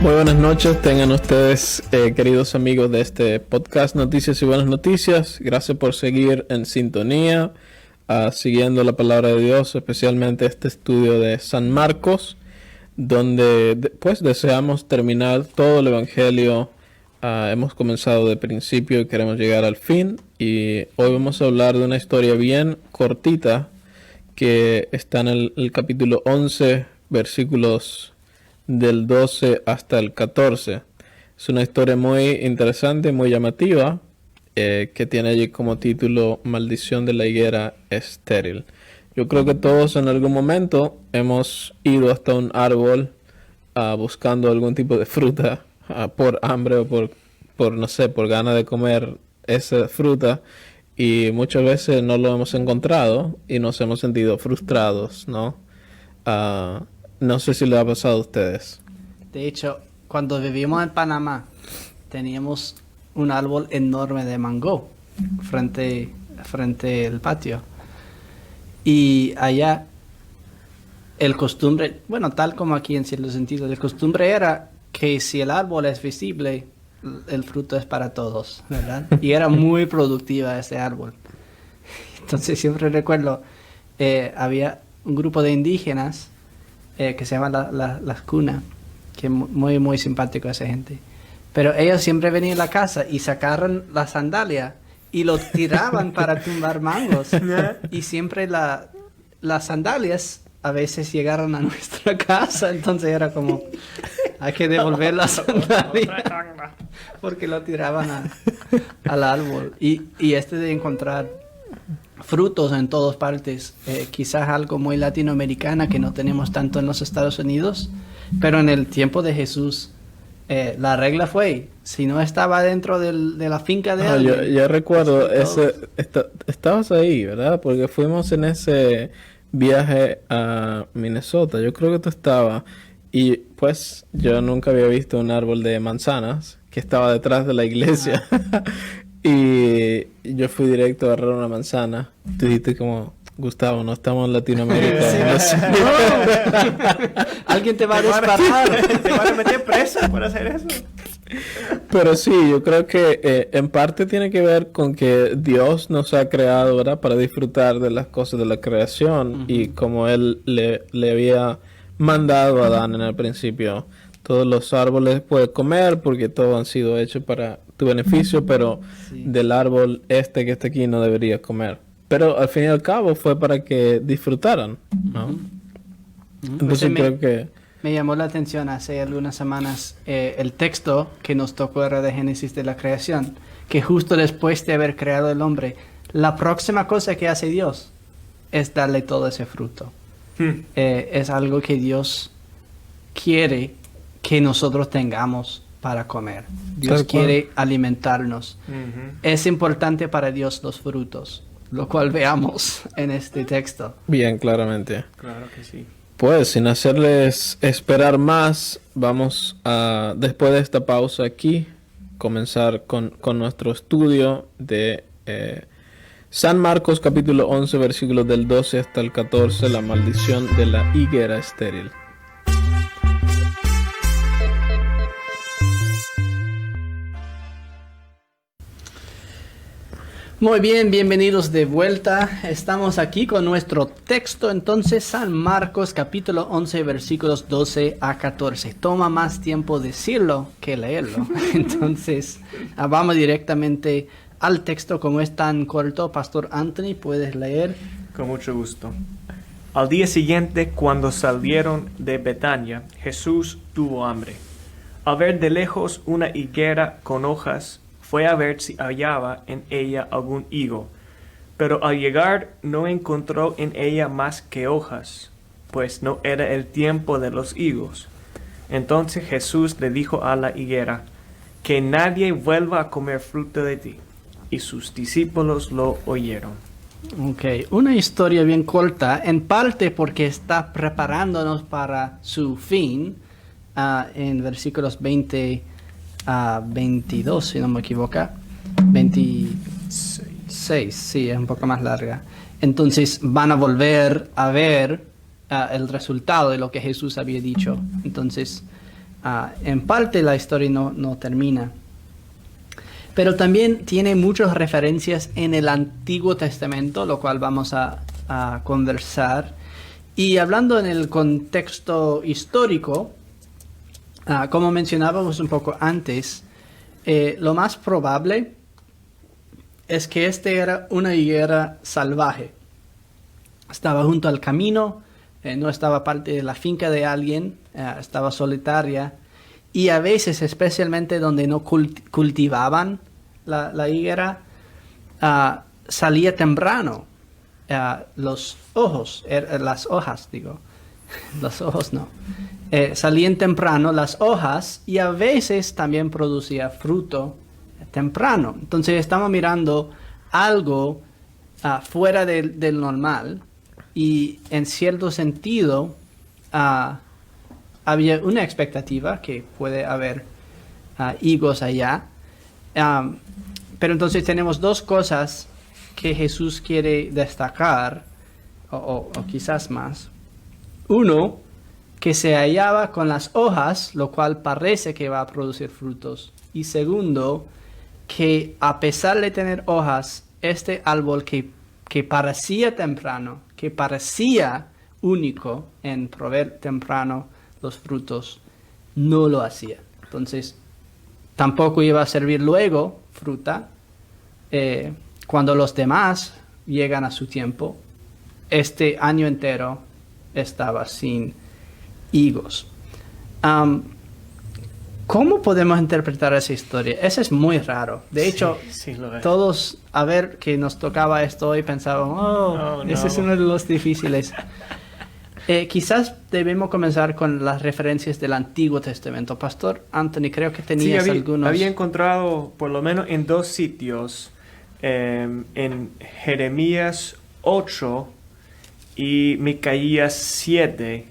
Muy buenas noches, tengan ustedes, queridos amigos de este podcast Noticias y Buenas Noticias. Gracias por seguir en sintonía, siguiendo la palabra de Dios, especialmente este estudio de San Marcos, donde pues deseamos terminar todo el Evangelio. Hemos comenzado de principio y queremos llegar al fin, y hoy vamos a hablar de una historia bien cortita que está en el capítulo 11, versículos del 12 hasta el 14. Es una historia muy interesante, muy llamativa, que tiene allí como título Maldición de la higuera estéril. Yo creo que todos en algún momento hemos ido hasta un árbol buscando algún tipo de fruta, por hambre o por no sé, por ganas de comer esa fruta, y muchas veces no lo hemos encontrado y nos hemos sentido frustrados, ¿no? No sé si le ha pasado a ustedes. De hecho, cuando vivimos en Panamá, teníamos un árbol enorme de mango frente al patio. Y allá, el costumbre, bueno, tal como aquí en cierto sentido, el costumbre era que si el árbol es visible, el fruto es para todos, ¿verdad? Y era muy productiva ese árbol. Entonces siempre recuerdo, había un grupo de indígenas que se llama las cunas, que es muy, muy simpático esa gente. Pero ellos siempre venían a la casa y sacaron la sandalia y lo tiraban para tumbar mangos. Y siempre las sandalias a veces llegaron a nuestra casa, entonces era como, hay que devolver la sandalia porque lo tiraban al árbol. Y de encontrar frutos en todas partes, quizás algo muy latinoamericana que no tenemos tanto en los Estados Unidos, pero en el tiempo de Jesús la regla fue, si no estaba dentro de la finca de alguien. Yo recuerdo estabas ahí, ¿verdad? Porque fuimos en ese viaje a Minnesota, yo creo que tú estabas, y pues yo nunca había visto un árbol de manzanas que estaba detrás de la iglesia. Y yo fui directo a agarrar una manzana. Tú dijiste como, Gustavo, no estamos en Latinoamérica. Sí. Alguien te va a disparar. Te van a meter preso por hacer eso. Pero sí, yo creo que en parte tiene que ver con que Dios nos ha creado, ¿verdad?, para disfrutar de las cosas de la creación. Y como Él le había mandado a Adán en el principio, todos los árboles puedes comer porque todos han sido hechos para tu beneficio, pero del árbol que está aquí no deberías comer. Pero al fin y al cabo fue para que disfrutaran, ¿no? Entonces creo que me llamó la atención hace algunas semanas el texto que nos tocó era de Génesis de la creación, que justo después de haber creado el hombre, la próxima cosa que hace Dios es darle todo ese fruto. Es algo que Dios quiere que nosotros tengamos para comer. Dios quiere alimentarnos. Es importante para Dios los frutos, lo cual veamos en este texto. Bien, claramente. Claro que sí. Pues, sin hacerles esperar más, vamos a, después de esta pausa aquí, comenzar con nuestro estudio de San Marcos capítulo 11, versículos del 12 hasta el 14, la maldición de la higuera estéril. Muy bien, bienvenidos de vuelta. Estamos aquí con nuestro texto, entonces, San Marcos capítulo 11, versículos 12 a 14. Toma más tiempo decirlo que leerlo. Entonces, vamos directamente al texto. Como es tan corto, Pastor Anthony, ¿puedes leer? Con mucho gusto. Al día siguiente, cuando salieron de Betania, Jesús tuvo hambre. Al ver de lejos una higuera con hojas, fue a ver si hallaba en ella algún higo, pero al llegar no encontró en ella más que hojas, pues no era el tiempo de los higos. Entonces Jesús le dijo a la higuera, que nadie vuelva a comer fruto de ti. Y sus discípulos lo oyeron. Ok, una historia bien corta, en parte porque está preparándonos para su fin, en versículos 20 a 22, si no me equivoco, 26, sí, es un poco más larga. Entonces van a volver a ver el resultado de lo que Jesús había dicho. Entonces en parte la historia no termina. Pero también tiene muchas referencias en el Antiguo Testamento, lo cual vamos a conversar. Y hablando en el contexto histórico, como mencionábamos un poco antes, lo más probable es que este era una higuera salvaje. Estaba junto al camino, no estaba parte de la finca de alguien, estaba solitaria. Y a veces, especialmente donde no cultivaban la higuera, salía temprano. Los hojas, los ojos no. Salían temprano las hojas y a veces también producía fruto temprano. Entonces estamos mirando algo fuera del normal y en cierto sentido había una expectativa que puede haber higos allá. Pero entonces tenemos dos cosas que Jesús quiere destacar, o quizás más. Uno, que se hallaba con las hojas, lo cual parece que va a producir frutos. Y segundo, que a pesar de tener hojas, este árbol que parecía temprano, que parecía único en proveer temprano los frutos, no lo hacía. Entonces, tampoco iba a servir luego fruta. Cuando los demás llegan a su tiempo, este año entero estaba sin higos. ¿Cómo podemos interpretar esa historia? Eso es muy raro. De hecho, sí, lo es. Todos, a ver que nos tocaba esto hoy, pensábamos, ese es uno de los difíciles. Quizás debemos comenzar con las referencias del Antiguo Testamento. Pastor Anthony, creo que tenías algunos. Había encontrado, por lo menos en 2 sitios, en Jeremías 8 y Micaías 7,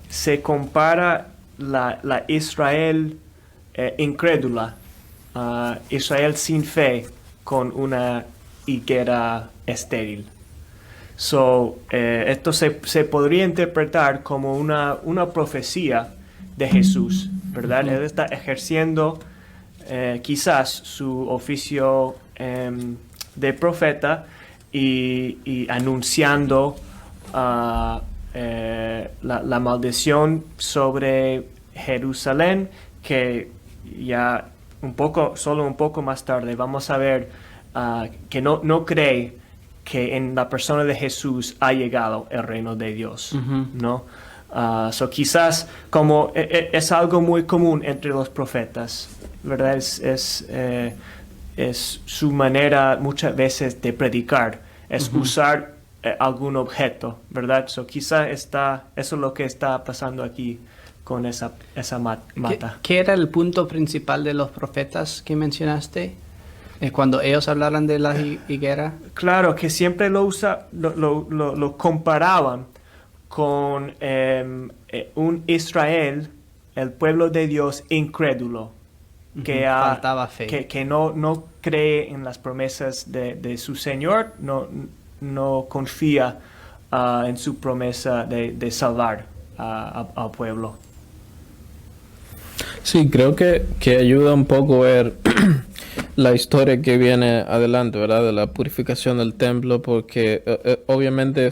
se compara la Israel incrédula, Israel sin fe, con una higuera estéril. Esto se podría interpretar como una profecía de Jesús, ¿verdad? Él está ejerciendo quizás su oficio de profeta y anunciando la maldición sobre Jerusalén, que ya solo un poco más tarde vamos a ver que no cree que en la persona de Jesús ha llegado el reino de Dios, ¿no? Quizás como es algo muy común entre los profetas, ¿verdad? Es su manera muchas veces de predicar, es usar algún objeto, ¿verdad? Quizás eso es lo que está pasando aquí con esa mata. ¿Qué era el punto principal de los profetas que mencionaste? Cuando ellos hablaran de la higuera. Claro, que siempre lo comparaban con un Israel, el pueblo de Dios incrédulo, que faltaba fe, que no cree en las promesas de su Señor, no confía en su promesa de salvar al pueblo. Sí, creo que ayuda un poco ver la historia que viene adelante, ¿verdad? De la purificación del templo, porque obviamente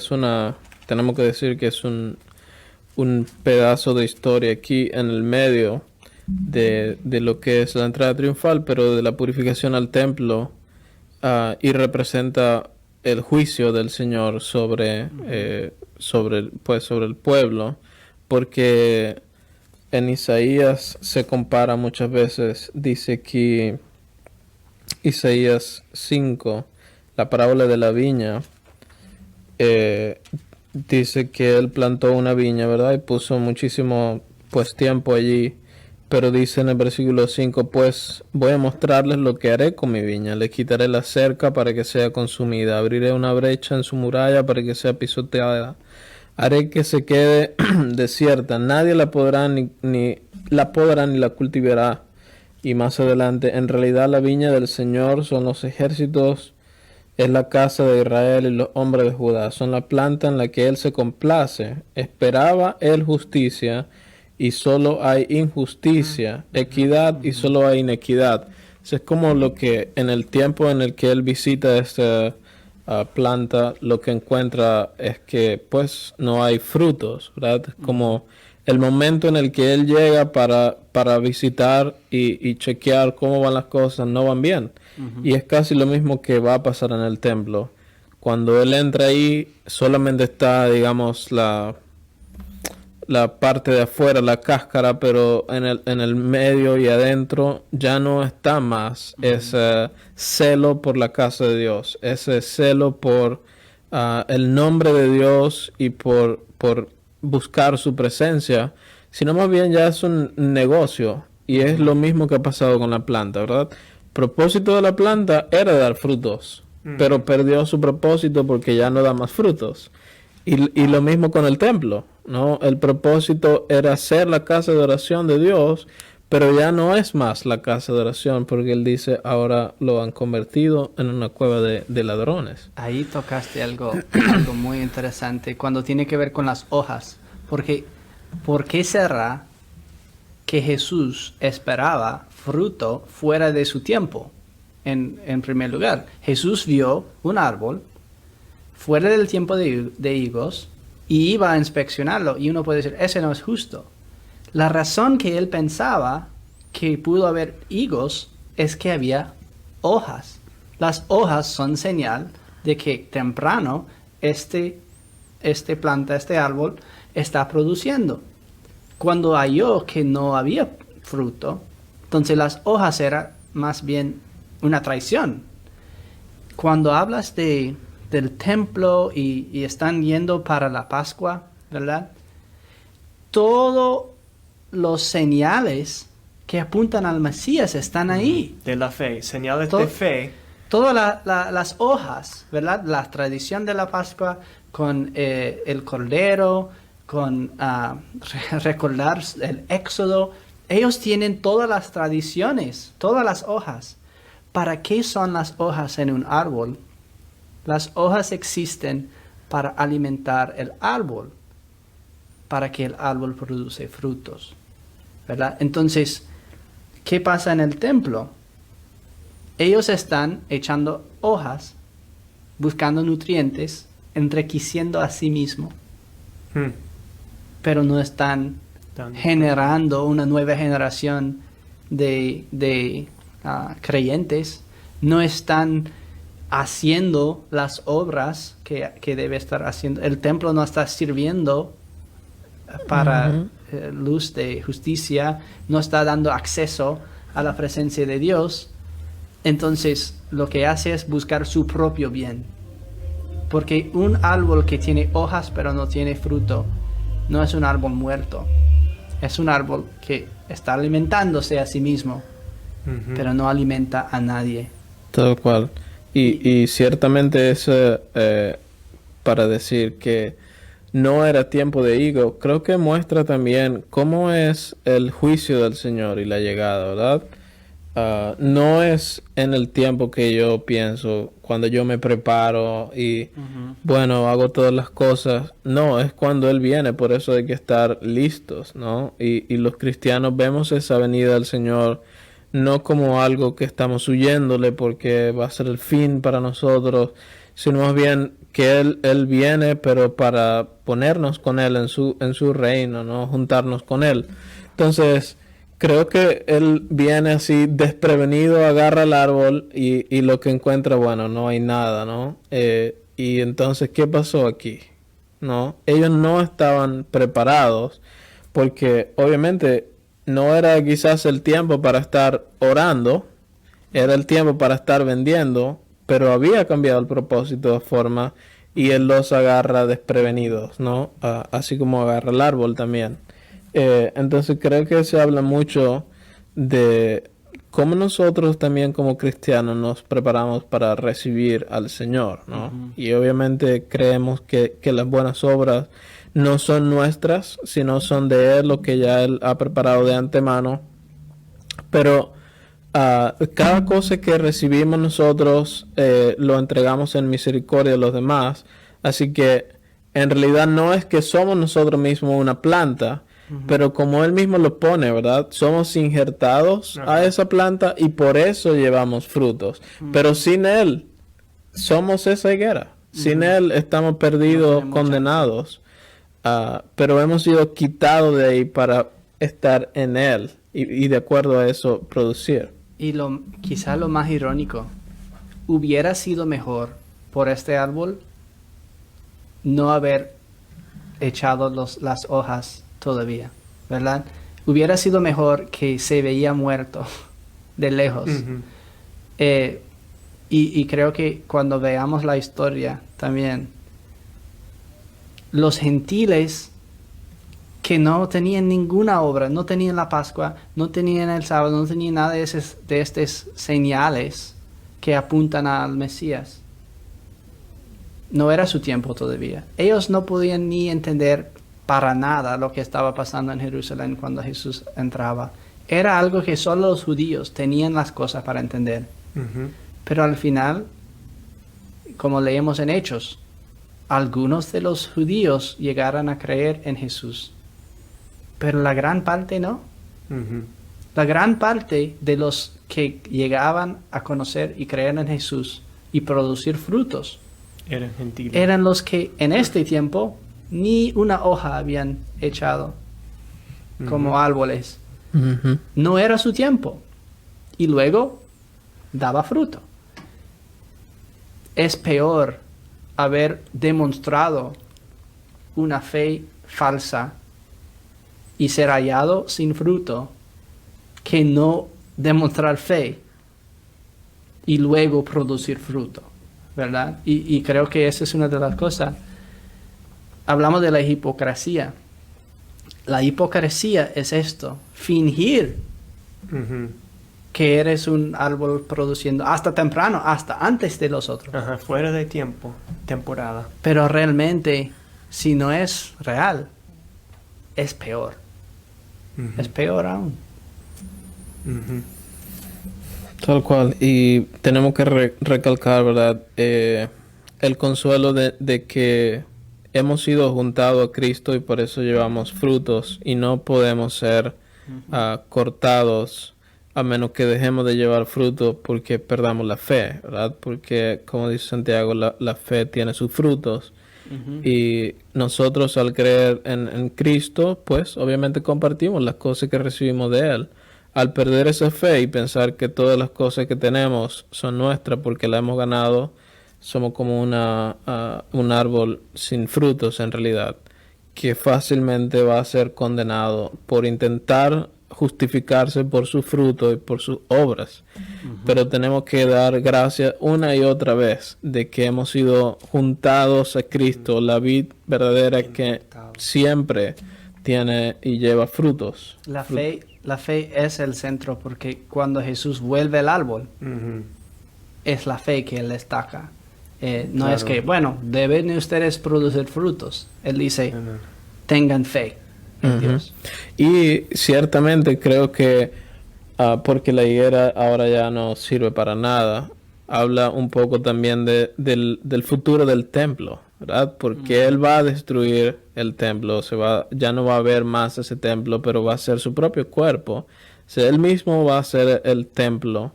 tenemos que decir que es un pedazo de historia aquí en el medio de lo que es la entrada triunfal, pero de la purificación al templo, y representa el juicio del Señor sobre el pueblo, porque en Isaías se compara muchas veces, dice aquí Isaías 5, la parábola de la viña, dice que él plantó una viña, ¿verdad? Y puso muchísimo tiempo allí, pero dice en el versículo 5, pues voy a mostrarles lo que haré con mi viña, le quitaré la cerca para que sea consumida, abriré una brecha en su muralla para que sea pisoteada, haré que se quede desierta, nadie la podrá ni la cultivará. Y más adelante, en realidad la viña del Señor son los ejércitos, es la casa de Israel y los hombres de Judá, son la planta en la que Él se complace. Esperaba Él justicia y solo hay injusticia, equidad y solo hay inequidad. Es como lo que en el tiempo en el que él visita esta planta, lo que encuentra es que pues no hay frutos, ¿verdad? Como el momento en el que él llega para visitar y chequear cómo van las cosas, no van bien. Y es casi lo mismo que va a pasar en el templo. Cuando él entra ahí, solamente está, digamos, la parte de afuera, la cáscara, pero en el medio y adentro ya no está más ese celo por la casa de Dios, ese celo por el nombre de Dios y por buscar su presencia, sino más bien ya es un negocio, y es lo mismo que ha pasado con la planta, ¿verdad? El propósito de la planta era dar frutos, pero perdió su propósito porque ya no da más frutos. Y lo mismo con el templo, ¿no? El propósito era ser la casa de oración de Dios, pero ya no es más la casa de oración, porque él dice, ahora lo han convertido en una cueva de ladrones. Ahí tocaste algo muy interesante cuando tiene que ver con las hojas. Porque, ¿por qué será que Jesús esperaba fruto fuera de su tiempo? En primer lugar, Jesús vio un árbol fuera del tiempo de higos y iba a inspeccionarlo, y uno puede decir, ese no es justo. La razón que él pensaba que pudo haber higos es que había hojas. Las hojas son señal de que temprano este árbol está produciendo. Cuando halló que no había fruto, entonces las hojas eran más bien una traición. Cuando hablas del templo y están yendo para la Pascua, ¿verdad? Todos los señales que apuntan al Mesías están ahí. De la fe, señales de fe. Todas las hojas, ¿verdad? La tradición de la Pascua con el Cordero, con recordar el Éxodo. Ellos tienen todas las tradiciones, todas las hojas. ¿Para qué son las hojas en un árbol? Las hojas existen para alimentar el árbol, para que el árbol produce frutos, ¿verdad? Entonces, ¿qué pasa en el templo? Ellos están echando hojas, buscando nutrientes, enriqueciendo a sí mismos, pero no están generando una nueva generación de creyentes, no están haciendo las obras que debe estar haciendo. El templo no está sirviendo para luz de justicia, no está dando acceso a la presencia de Dios. Entonces lo que hace es buscar su propio bien, porque un árbol que tiene hojas pero no tiene fruto no es un árbol muerto, es un árbol que está alimentándose a sí mismo, pero no alimenta a nadie. Tal cual. Y ciertamente eso para decir que no era tiempo de higo, creo que muestra también cómo es el juicio del Señor y la llegada, ¿verdad? No es en el tiempo que yo pienso, cuando yo me preparo y bueno, hago todas las cosas. No, es cuando Él viene, por eso hay que estar listos, ¿no? Y los cristianos vemos esa venida del Señor no como algo que estamos huyéndole porque va a ser el fin para nosotros, sino más bien que Él viene, pero para ponernos con Él en su reino, ¿no? Juntarnos con Él. Entonces, creo que Él viene así desprevenido, agarra el árbol y lo que encuentra, bueno, no hay nada, ¿no? Y entonces, ¿qué pasó aquí? ¿No? Ellos no estaban preparados porque obviamente no era quizás el tiempo para estar orando, era el tiempo para estar vendiendo, pero había cambiado el propósito de forma y Él los agarra desprevenidos, ¿no? Así como agarra el árbol también. Entonces creo que se habla mucho de cómo nosotros también como cristianos nos preparamos para recibir al Señor, ¿no? Y obviamente creemos que las buenas obras no son nuestras, sino son de Él, lo que ya Él ha preparado de antemano. Pero cada cosa que recibimos nosotros lo entregamos en misericordia a los demás. Así que en realidad no es que somos nosotros mismos una planta, pero como él mismo lo pone, ¿verdad? Somos injertados a esa planta y por eso llevamos frutos. Pero sin él, somos esa higuera. Sin él estamos perdidos, condenados. Pero hemos sido quitados de ahí para estar en él y de acuerdo a eso producir. Y quizá lo más irónico, hubiera sido mejor por este árbol no haber echado las hojas todavía, ¿verdad? Hubiera sido mejor que se veía muerto de lejos. Y creo que cuando veamos la historia también, los gentiles que no tenían ninguna obra, no tenían la Pascua, no tenían el sábado, no tenían nada de estas señales que apuntan al Mesías. No era su tiempo todavía. Ellos no podían ni entender para nada lo que estaba pasando en Jerusalén cuando Jesús entraba. Era algo que solo los judíos tenían las cosas para entender. Pero al final, como leemos en Hechos, algunos de los judíos llegaron a creer en Jesús. Pero la gran parte no. La gran parte de los que llegaban a conocer y creer en Jesús y producir frutos eran gentiles. Eran los que en este tiempo ni una hoja habían echado como árboles. No era su tiempo. Y luego daba fruto. Es peor haber demostrado una fe falsa y ser hallado sin fruto que no demostrar fe y luego producir fruto, ¿verdad? Y creo que esa es una de las cosas. Hablamos de la hipocresía. La hipocresía es esto, fingir que eres un árbol produciendo hasta temprano, hasta antes de los otros. Fuera de tiempo, temporada. Pero realmente, si no es real, es peor. Es peor aún. Tal cual. Y tenemos que recalcar, ¿verdad? El consuelo de que hemos sido juntados a Cristo y por eso llevamos frutos y no podemos ser cortados a menos que dejemos de llevar frutos porque perdamos la fe, ¿verdad? Porque, como dice Santiago, la fe tiene sus frutos. Y nosotros al creer en Cristo, pues obviamente compartimos las cosas que recibimos de Él. Al perder esa fe y pensar que todas las cosas que tenemos son nuestras porque las hemos ganado, somos como un árbol sin frutos en realidad, que fácilmente va a ser condenado por intentar justificarse por su fruto y por sus obras. Pero tenemos que dar gracias una y otra vez de que hemos sido juntados a Cristo, la vid verdadera que siempre tiene y lleva frutos. La fe es el centro porque cuando Jesús vuelve el árbol, es la fe que Él destaca. No es que, bueno, deben ustedes producir frutos. Él dice, tengan fe en Dios. Y ciertamente creo que porque la higuera ahora ya no sirve para nada, habla un poco también del futuro del templo, ¿verdad? Porque Él va a destruir el templo, ya no va a haber más ese templo, pero va a ser su propio cuerpo. O sea, Él mismo va a ser el templo.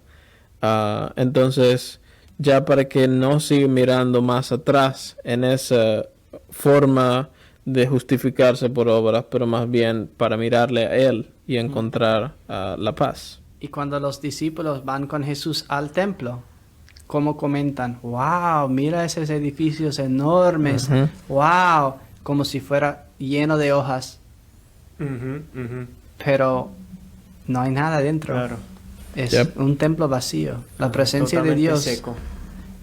Entonces, ya para que no siga mirando más atrás en esa forma de justificarse por obras, pero más bien para mirarle a Él y encontrar la paz. Y cuando los discípulos van con Jesús al templo, ¿cómo comentan? ¡Wow! Mira esos edificios enormes. ¡Wow! Como si fuera lleno de hojas. Pero no hay nada dentro. Claro. Es un templo vacío. La presencia de Dios. Seco.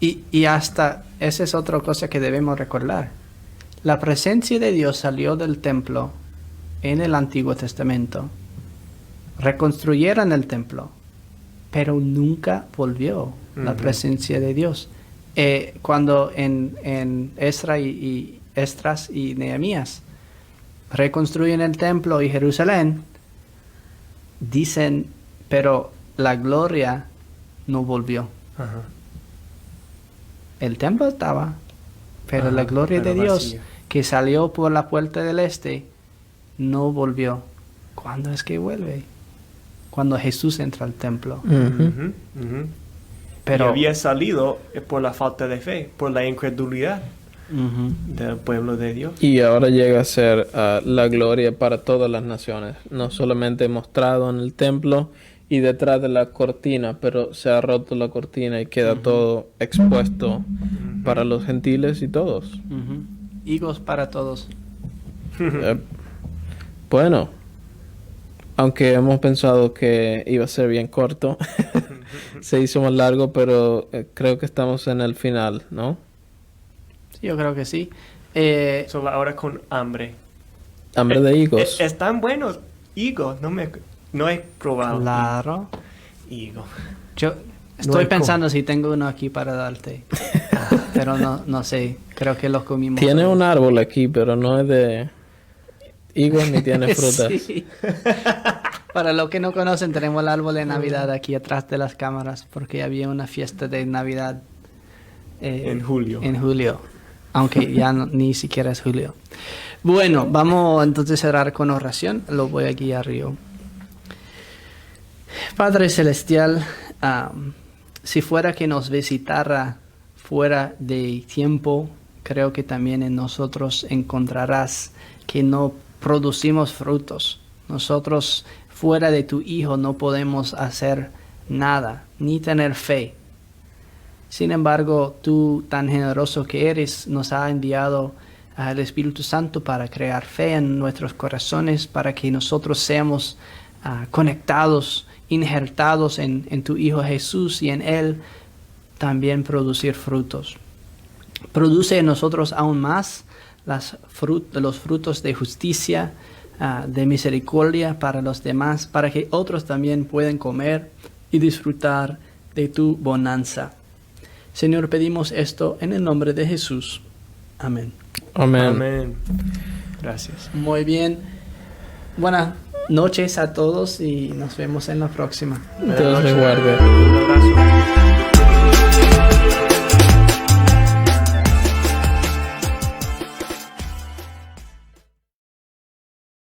Y hasta, esa es otra cosa que debemos recordar. La presencia de Dios salió del templo en el Antiguo Testamento. Reconstruyeron el templo, pero nunca volvió la presencia de Dios. Cuando en Esdras y Nehemías reconstruyen el templo y Jerusalén, dicen, pero la gloria no volvió. El templo estaba, pero la gloria de Dios vacío, que salió por la puerta del este no volvió. ¿Cuándo es que vuelve? Cuando Jesús entra al templo. Ujú, ujú. Pero Y había salido por la falta de fe, por la incredulidad Ujú. del pueblo de Dios. Y ahora llega a ser la gloria para todas las naciones, no solamente mostrado en el templo y detrás de la cortina, pero se ha roto la cortina y queda todo expuesto para los gentiles y todos. Ujú. Higos para todos. Eh, bueno, aunque hemos pensado que iba a ser bien corto, se hizo más largo, pero creo que estamos en el final, ¿no? Sí, yo creo que sí. Solo ahora con hambre. Hambre de higos. Están buenos higos, no he probado Claro. higo. Yo No estoy hay pensando si tengo uno aquí para darte. Pero no sé. Creo que los comimos. Tiene todos. un árbol aquí, pero no es de higos ni tiene frutas. Sí. Para los que no conocen, tenemos el árbol de Navidad aquí atrás de las cámaras porque había una fiesta de Navidad En julio. En julio, aunque ya ni siquiera es julio. Bueno, vamos entonces a cerrar con oración. Lo voy a guiar yo. Padre Celestial, si fuera que nos visitara fuera de tiempo, creo que también en nosotros encontrarás que no producimos frutos. Nosotros fuera de tu Hijo no podemos hacer nada, ni tener fe. Sin embargo, tú, tan generoso que eres, nos has enviado al Espíritu Santo para crear fe en nuestros corazones, para que nosotros seamos conectados, injertados en tu Hijo Jesús y en Él también producir frutos. Produce en nosotros aún más los frutos de justicia, de misericordia para los demás, para que otros también puedan comer y disfrutar de tu bonanza. Señor, pedimos esto en el nombre de Jesús. Amén. Amén. Amén. Gracias. Muy bien. Buenas noches a todos y nos vemos en la próxima. Dios les guarde. Un abrazo.